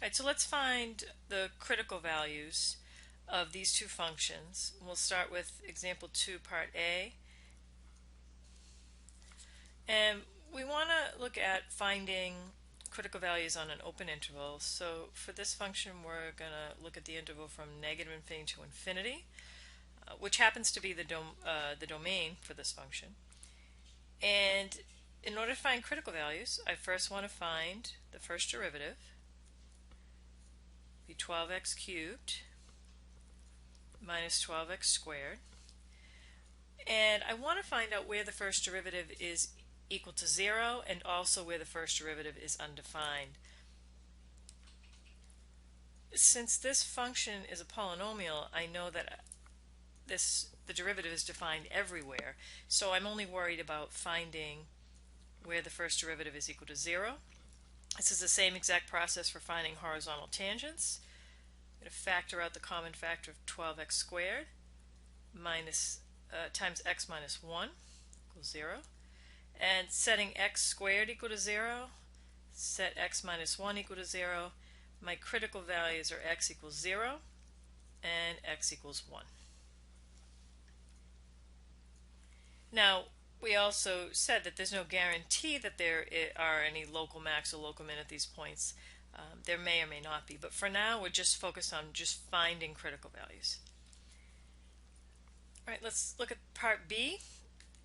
Alright, so let's find the critical values of these two functions. We'll start with example 2, part A. And we want to look at finding critical values on an open interval. So for this function, we're going to look at the interval from negative infinity to infinity, which happens to be the domain for this function. And in order to find critical values, I first want to find the first derivative, be 12x cubed minus 12x squared. And I want to find out where the first derivative is equal to 0 and also where the first derivative is undefined. Since this function is a polynomial, I know that the derivative is defined everywhere, so I'm only worried about finding where the first derivative is equal to 0. This is the same exact process for finding horizontal tangents. I'm going to factor out the common factor of 12x squared times x minus 1 equals 0. And setting x squared equal to 0, set x minus 1 equal to 0. My critical values are x equals 0 and x equals 1. Now, we also said that there's no guarantee that there are any local max or local min at these points. There may or may not be, but for now we're just focused on just finding critical values. All right, let's look at part B.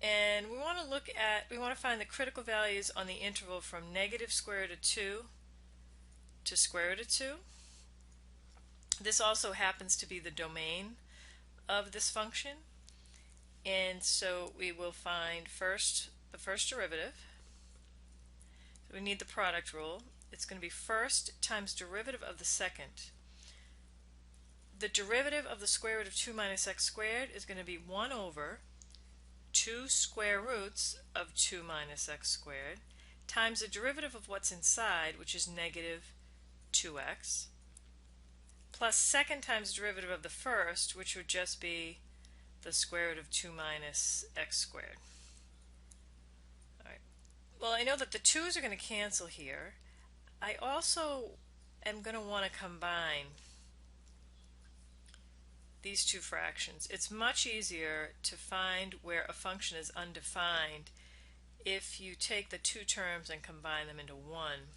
And we want to find the critical values on the interval from negative square root of 2 to square root of 2. This also happens to be the domain of this function. And so we will find first the first derivative. So we need the product rule. It's going to be first times derivative of the second. The derivative of the square root of 2 minus x squared is going to be 1 over 2 square roots of 2 minus x squared times the derivative of what's inside, which is negative 2x, plus second times derivative of the first, which would just be the square root of 2 minus x squared. Alright. Well, I know that the 2's are going to cancel here. I also am going to want to combine these two fractions. It's much easier to find where a function is undefined if you take the two terms and combine them into one.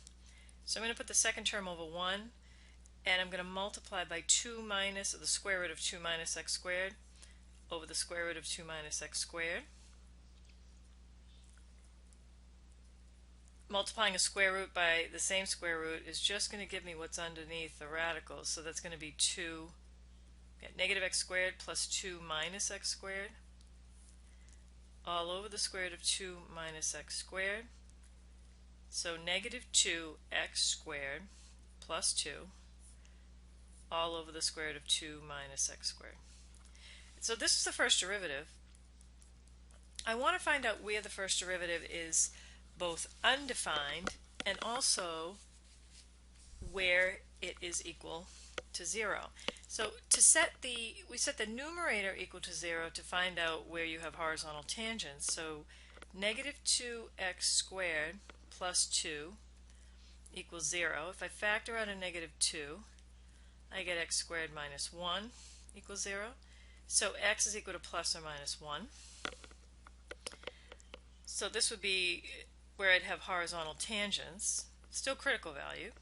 So I'm going to put the second term over 1, and I'm going to multiply by 2 minus the square root of 2 minus x squared over the square root of 2 minus x squared. Multiplying a square root by the same square root is just going to give me what's underneath the radicals, so that's going to be 2 negative x squared plus 2 minus x squared all over the square root of 2 minus x squared. So negative 2x squared plus 2 all over the square root of 2 minus x squared. So this is the first derivative. I want to find out where the first derivative is both undefined and also where it is equal to 0. So we set the numerator equal to 0 to find out where you have horizontal tangents. So negative 2x squared plus 2 equals 0. If I factor out a negative 2, I get x squared minus 1 equals 0. So x is equal to plus or minus 1. So this would be where I'd have horizontal tangents, still critical value.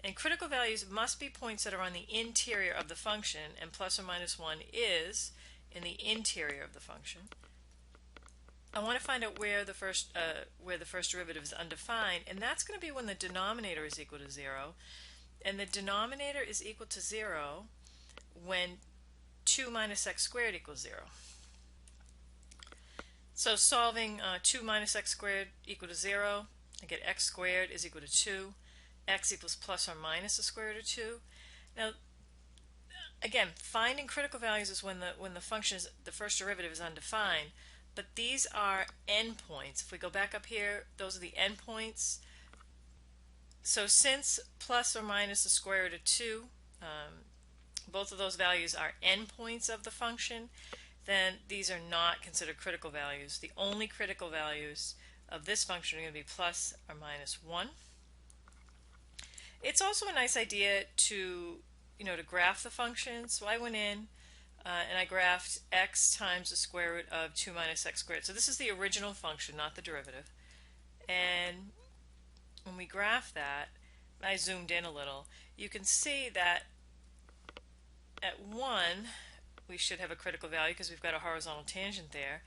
And critical values must be points that are on the interior of the function, and plus or minus 1 is in the interior of the function. I want to find out where the first derivative is undefined, and that's going to be when the denominator is equal to 0. And the denominator is equal to 0 when 2 minus x squared equals 0. So solving 2 minus x squared equal to 0, I get x squared is equal to 2. X equals plus or minus the square root of 2. Now, again, finding critical values is when the function is, the first derivative is undefined, but these are endpoints. If we go back up here, those are the endpoints. So since plus or minus the square root of 2, both of those values are endpoints of the function, then these are not considered critical values. The only critical values of this function are going to be plus or minus 1. It's also a nice idea to, to graph the function. So I went in and I graphed x times the square root of 2 minus x squared. So this is the original function, not the derivative. And when we graph that, I zoomed in a little, you can see that at 1 we should have a critical value because we've got a horizontal tangent there.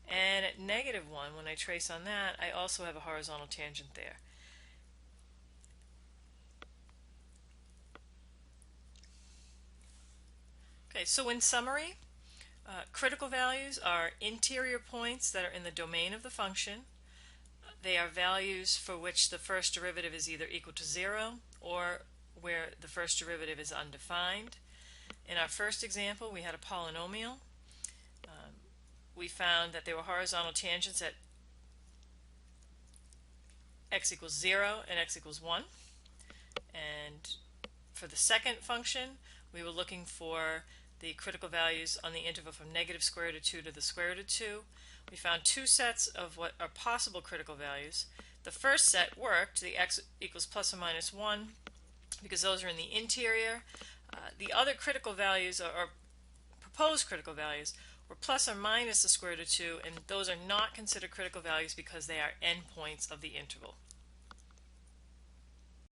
And at negative 1, when I trace on that, I also have a horizontal tangent there. Okay, so in summary, critical values are interior points that are in the domain of the function. They are values for which the first derivative is either equal to 0 or where the first derivative is undefined. In our first example, we had a polynomial. We found that there were horizontal tangents at x equals 0 and x equals 1. And for the second function, we were looking for the critical values on the interval from negative square root of 2 to the square root of 2. We found two sets of what are possible critical values. The first set worked, the x equals plus or minus 1, because those are in the interior. The other critical values, or proposed critical values, were plus or minus the square root of 2, and those are not considered critical values because they are endpoints of the interval.